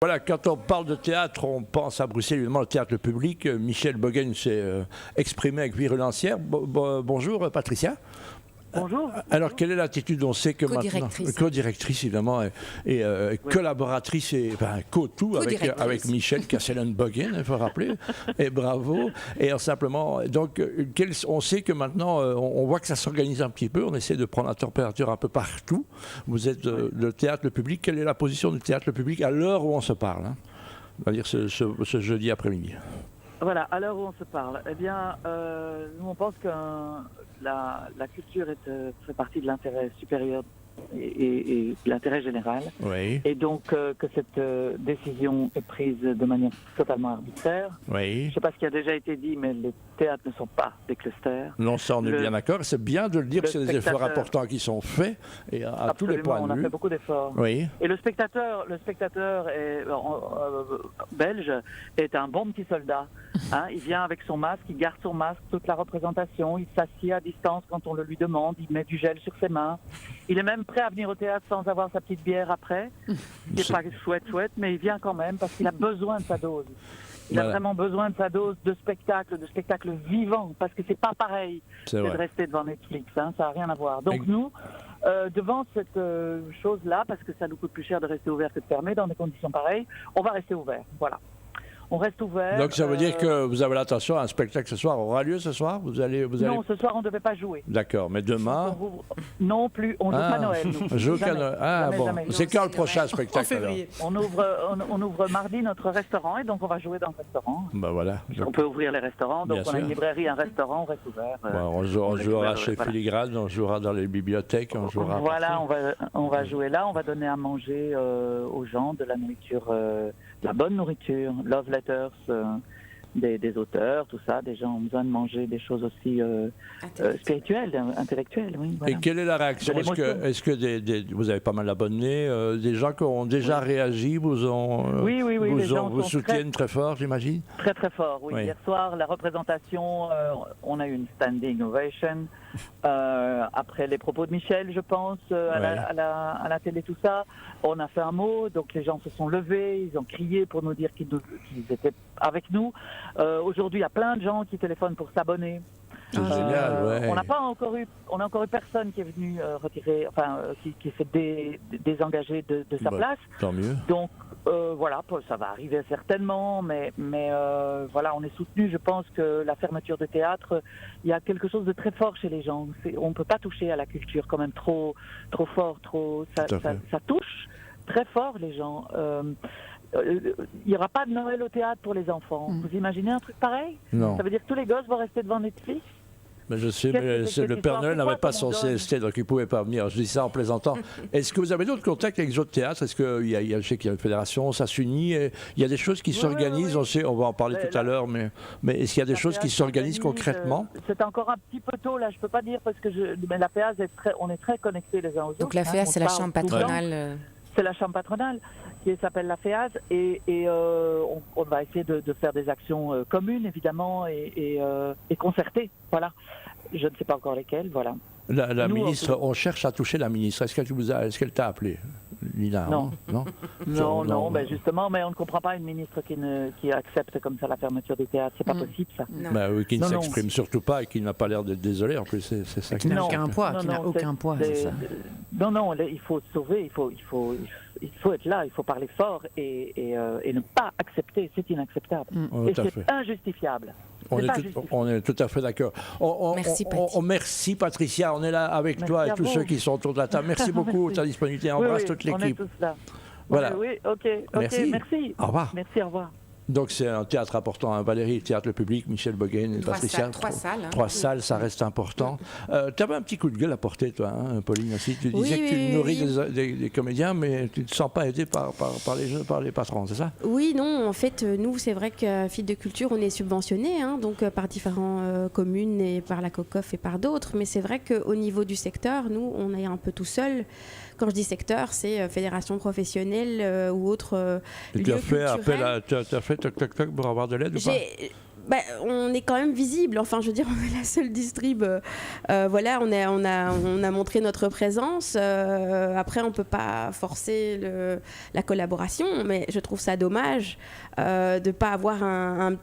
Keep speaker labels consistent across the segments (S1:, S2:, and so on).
S1: Voilà, quand on parle de théâtre, on pense à Bruxelles, évidemment, le théâtre public. Michel Bogen s'est exprimé avec virulancière. Bonjour, Patricia.
S2: Bonjour.
S1: Alors, quelle est l'attitude? On sait que maintenant, co-directrice évidemment, et oui, collaboratrice et co-tout avec Michel Casselan-Bogen, il faut rappeler, et bravo. Et simplement, donc, on sait que maintenant, on voit que ça s'organise un petit peu, on essaie de prendre la température un peu partout. Vous êtes le théâtre public. Quelle est la position du théâtre public à l'heure où on se parle, hein, on va dire ce jeudi après-midi?
S2: Voilà, à l'heure où on se parle, eh bien, nous on pense que la culture fait partie de l'intérêt supérieur et l'intérêt général.
S1: Oui.
S2: Et donc que cette décision est prise de manière totalement arbitraire.
S1: Oui.
S2: Je ne sais pas ce qui a déjà été dit, mais les théâtres ne sont pas des clusters.
S1: Non, ça on est bien d'accord. C'est bien de le dire, que c'est des efforts importants qui sont faits et à tous les points de vue.
S2: On a fait beaucoup d'efforts.
S1: Oui.
S2: Et le spectateur belge est un bon petit soldat. Hein, il vient avec son masque, il garde son masque toute la représentation, il s'assied à distance quand on le lui demande, il met du gel sur ses mains. Il est même prêt à venir au théâtre sans avoir sa petite bière après. C'est pas chouette, mais il vient quand même parce qu'il a besoin de sa dose. Il a vraiment besoin de sa dose de spectacle vivant, parce que c'est pas pareil de rester devant Netflix, hein, ça n'a rien à voir. Donc nous, devant cette chose-là, parce que ça nous coûte plus cher de rester ouvert que de fermer dans des conditions pareilles, on va rester ouvert, voilà. On reste ouvert.
S1: Donc ça veut dire que vous avez l'intention, un spectacle ce soir aura lieu ce soir?
S2: Non, ce soir on ne devait pas jououvre.
S1: D'accord, mais demain
S2: non plus, on joue pas Noël.
S1: C'est quand le prochain spectacle?
S2: En février. On ouvre mardi notre restaurant et donc on va jouer dans le restaurant.
S1: Ben voilà.
S2: On peut ouvrir les restaurants, donc on a une librairie, un restaurant, on reste ouvert.
S1: On jouera chez Filigrane, on jouera dans les bibliothèques, on jouera.
S2: Voilà, on va jouer là, on va donner à manger aux gens de la nourriture, de la bonne nourriture, love letters, des auteurs, tout ça. Des gens ont besoin de manger des choses aussi spirituelles, intellectuelles. Oui, voilà.
S1: Et quelle est la réaction? Est-ce que vous avez pas mal d'abonnés, des gens qui ont déjà réagi, vous soutiennent très fort, j'imagine? Très
S2: très fort, oui. Hier soir, la représentation, on a eu une standing ovation. Après les propos de Michel, je pense, à la télé, tout ça, on a fait un mot, donc les gens se sont levés, ils ont crié pour nous dire qu'ils étaient avec nous. Aujourd'hui, il y a plein de gens qui téléphonent pour s'abonner.
S1: C'est génial, ouais.
S2: On n'a encore eu personne qui est venu retirer, qui s'est désengagé de sa place.
S1: Tant mieux.
S2: Donc voilà, ça va arriver certainement, mais voilà, on est soutenu. Je pense que la fermeture de théâtre, il y a quelque chose de très fort chez les gens. On ne peut pas toucher à la culture quand même trop fort, ça touche très fort les gens. Il n'y aura pas de Noël au théâtre pour les enfants. Vous imaginez un truc pareil?
S1: Non.
S2: Ça veut dire que tous les gosses vont rester devant Netflix?
S1: Mais je sais, mais le Père Noël n'avait pas son CST, donc il ne pouvait pas venir. Je dis ça en plaisantant. Est-ce que vous avez d'autres contacts avec les autres théâtres? Est-ce je sais qu'il y a une fédération, ça s'unit, il y a des choses qui s'organisent, on va en parler tout à l'heure, mais est-ce qu'il y a des choses qui s'organisent concrètement?
S2: C'est encore un petit peu tôt, là, je ne peux pas dire, parce que mais la FEAS, on est très connectés les uns aux autres.
S3: Donc la FEAS, c'est la chambre patronale.
S2: C'est la chambre patronale qui s'appelle la FEAS et on va essayer de faire des actions communes, évidemment, et concertées, Je ne sais pas encore lesquelles, voilà.
S1: La ministre, on cherche à toucher la ministre. Est-ce qu'elle t'a appelé, Lina?
S2: Non. Non, ben justement, mais on ne comprend pas une ministre qui accepte comme ça la fermeture des théâtres. C'est pas possible, ça.
S1: Oui, qui ne s'exprime surtout pas et qui n'a pas l'air d'être désolé. En plus, c'est ça.
S3: Qui n'a aucun poids. C'est ça.
S2: Non, il faut sauver. Il faut être là. Il faut parler fort et ne pas accepter. C'est inacceptable. Et c'est injustifiable.
S1: On est tout à fait d'accord. Merci Patricia, on est là avec toi et tous ceux qui sont autour de la table. Merci beaucoup de ta disponibilité. On embrasse toute l'équipe.
S2: On est tous là.
S1: Voilà.
S2: Oui, ok. Merci.
S1: Au revoir.
S2: Merci, au revoir.
S1: Donc c'est un théâtre important, hein. Valérie, théâtre public, Michel Bogen et Patricia.
S3: Trois salles.
S1: Trois salles, ça reste important. Tu avais un petit coup de gueule à porter, toi, hein, Pauline, aussi. Tu disais que tu nourris des comédiens, mais tu ne te sens pas aidé par les patrons, c'est ça?
S4: Oui, non, en fait, nous, c'est vrai que Fit de Culture, on est subventionné, hein, donc par différentes communes et par la COCOF et par d'autres, mais c'est vrai qu'au niveau du secteur, nous, on est un peu tout seul. Quand je dis secteur, c'est fédération professionnelle ou autre
S1: lieu culturel. Tu as fait toc toc toc pour avoir de l'aide ou pas?
S4: on est quand même visible. Enfin, je veux dire, on est la seule distrib. Voilà, on a montré notre présence. Après, on peut pas forcer la collaboration, mais je trouve ça dommage de pas avoir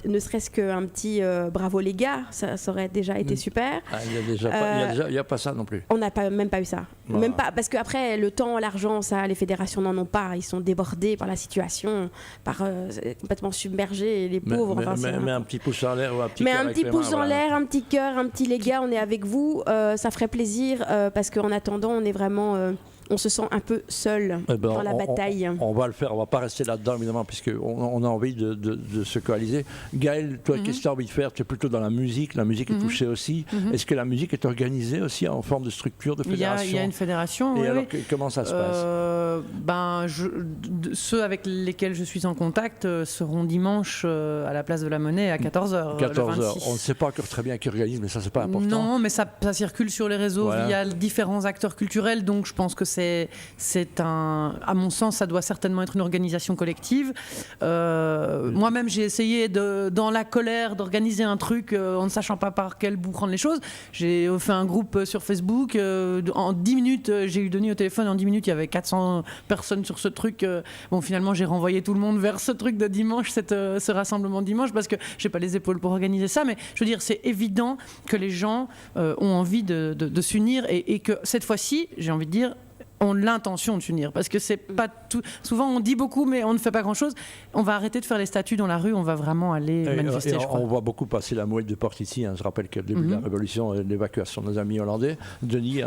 S4: ne serait-ce qu'un petit bravo les gars. Ça aurait déjà été super.
S1: Il n'y a pas ça non plus.
S4: On n'a même pas eu ça. Voilà. Même pas, parce qu'après, le temps, l'argent, ça, les fédérations n'en ont pas. Ils sont débordés par la situation, complètement submergés, les pauvres.
S1: Mais un petit pouce en l'air ou un petit
S4: cœur.
S1: Mais
S4: un petit pouce en l'air, un petit cœur, un petit les gars, on est avec vous. Ça ferait plaisir parce qu'en attendant, on est vraiment... on se sent un peu seul dans la bataille.
S1: On va le faire, on ne va pas rester là-dedans évidemment puisqu'on a envie de se coaliser. Gaëlle, toi, qu'est-ce que tu as envie de faire? Tu es plutôt dans la musique est touchée aussi. Est-ce que la musique est organisée aussi en forme de structure, de fédération?
S5: Il y a une fédération,
S1: Et alors, comment ça se passe?
S5: Ceux avec lesquels je suis en contact seront dimanche à la place de la Monnaie à 14h.
S1: 14h, on ne sait pas encore très bien qui organise, mais ça, c'est pas important.
S5: Non, mais ça circule sur les réseaux via différents acteurs culturels, donc je pense que à mon sens, ça doit certainement être une organisation collective. Moi-même, j'ai essayé dans la colère d'organiser un truc en ne sachant pas par quel bout prendre les choses. J'ai fait un groupe sur Facebook. En 10 minutes, j'ai eu Denis au téléphone. En 10 minutes, il y avait 400 personnes sur ce truc. Finalement, j'ai renvoyé tout le monde vers ce truc de dimanche, ce rassemblement dimanche, parce que j'ai pas les épaules pour organiser ça. Mais je veux dire, c'est évident que les gens ont envie de s'unir et que cette fois-ci, j'ai envie de dire, ont l'intention de s'unir, parce que c'est pas tout. Souvent on dit beaucoup mais on ne fait pas grand chose. On va arrêter de faire les statuts dans la rue, on va vraiment aller manifester.
S1: On voit beaucoup passer la mouette de Portici, je rappelle que le début de la révolution, l'évacuation de nos amis hollandais, Denis,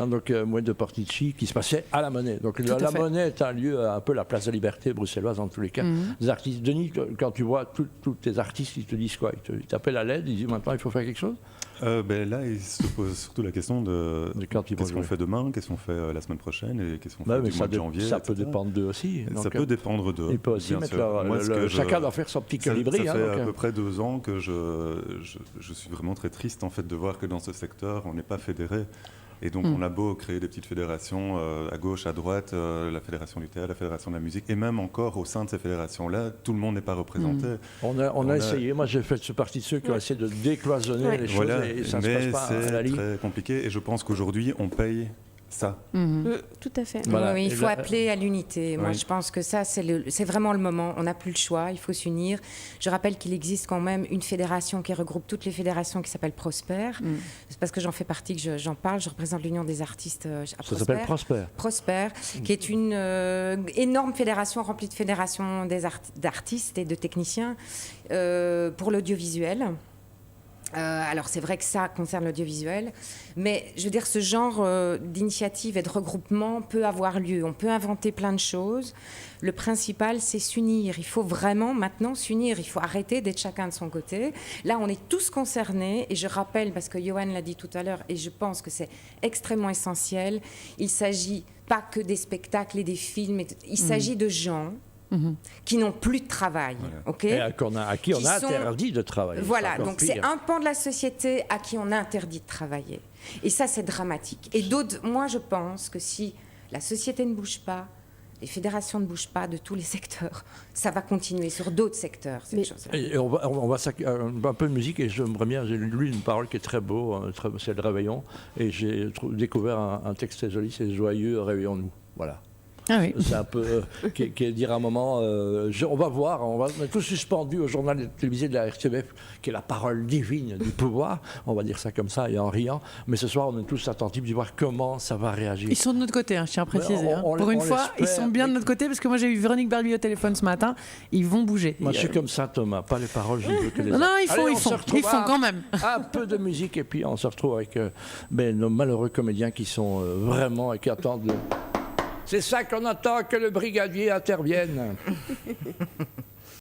S1: mouette de Portici qui se passait à la Monnaie. Donc la Monnaie est un lieu, un peu la place de liberté bruxelloise en tous les cas. Les artistes, Denis, quand tu vois tous tes artistes, ils te disent quoi? Ils t'appellent à l'aide, ils disent maintenant il faut faire quelque chose?
S6: Là, il se pose surtout la question de qu'est-ce qu'on fait demain, qu'est-ce qu'on fait la semaine prochaine et qu'est-ce qu'on fait du mois de janvier.
S1: Ça peut dépendre d'eux aussi.
S6: Ça peut dépendre d'eux.
S1: Ils peuvent aussi mettre chacun doit faire son petit colibri.
S6: Ça fait à peu près 2 ans que je suis vraiment très triste en fait de voir que dans ce secteur, on n'est pas fédéré. Et donc on a beau créer des petites fédérations à gauche, à droite, la fédération du théâtre, la fédération de la musique, et même encore au sein de ces fédérations-là, tout le monde n'est pas représenté.
S1: On a essayé, moi j'ai fait partie de ceux qui ont essayé de décloisonner les choses, et ça ne se passe pas à la ligne.
S6: C'est très compliqué, et je pense qu'aujourd'hui on paye ça.
S4: Tout à fait.
S3: Voilà. Oui, il faut appeler à l'unité. Moi, je pense que ça, c'est vraiment le moment. On n'a plus le choix, il faut s'unir. Je rappelle qu'il existe quand même une fédération qui regroupe toutes les fédérations qui s'appelle Prosper. C'est parce que j'en fais partie que j'en parle. Je représente l'Union des artistes à Prosper.
S1: Ça s'appelle Prosper.
S3: Prosper, qui est une énorme fédération remplie de fédérations d'artistes et de techniciens pour l'audiovisuel. Alors c'est vrai que ça concerne l'audiovisuel, mais je veux dire ce genre d'initiative et de regroupement peut avoir lieu. On peut inventer plein de choses. Le principal, c'est s'unir. Il faut vraiment maintenant s'unir. Il faut arrêter d'être chacun de son côté. Là, on est tous concernés. Et je rappelle, parce que Johan l'a dit tout à l'heure, et je pense que c'est extrêmement essentiel, il ne s'agit pas que des spectacles et des films. Il s'agit de gens qui n'ont plus de travail,
S1: et à qui on a interdit de travailler.
S3: Voilà, donc c'est un pan de la société à qui on a interdit de travailler. Et ça, c'est dramatique. Et moi, je pense que si la société ne bouge pas, les fédérations ne bougent pas de tous les secteurs, ça va continuer sur d'autres secteurs.
S1: Et on va un peu de musique, et j'aimerais bien, j'ai lu une parole qui est très beau, c'est le Réveillon, et j'ai découvert un texte très joli, c'est Joyeux, réveillons-nous. Voilà.
S5: Ah oui.
S1: C'est un peu qui est dire à un moment on va voir, on est tous suspendus au journal télévisé de la RTBF qui est la parole divine du pouvoir, on va dire ça comme ça et en riant, mais ce soir on est tous attentifs de voir comment ça va réagir.
S5: Ils sont de notre côté, je tiens à préciser. Pour une fois, ils sont bien de notre côté, parce que moi j'ai eu Véronique Barbier au téléphone ce matin, ils vont bouger.
S1: Moi je suis comme ça, Thomas, pas les paroles, je veux que les
S5: Non, ils font quand même.
S1: Un peu de musique et puis on se retrouve avec nos malheureux comédiens qui sont vraiment et qui attendent C'est ça qu'on attend, que le brigadier intervienne.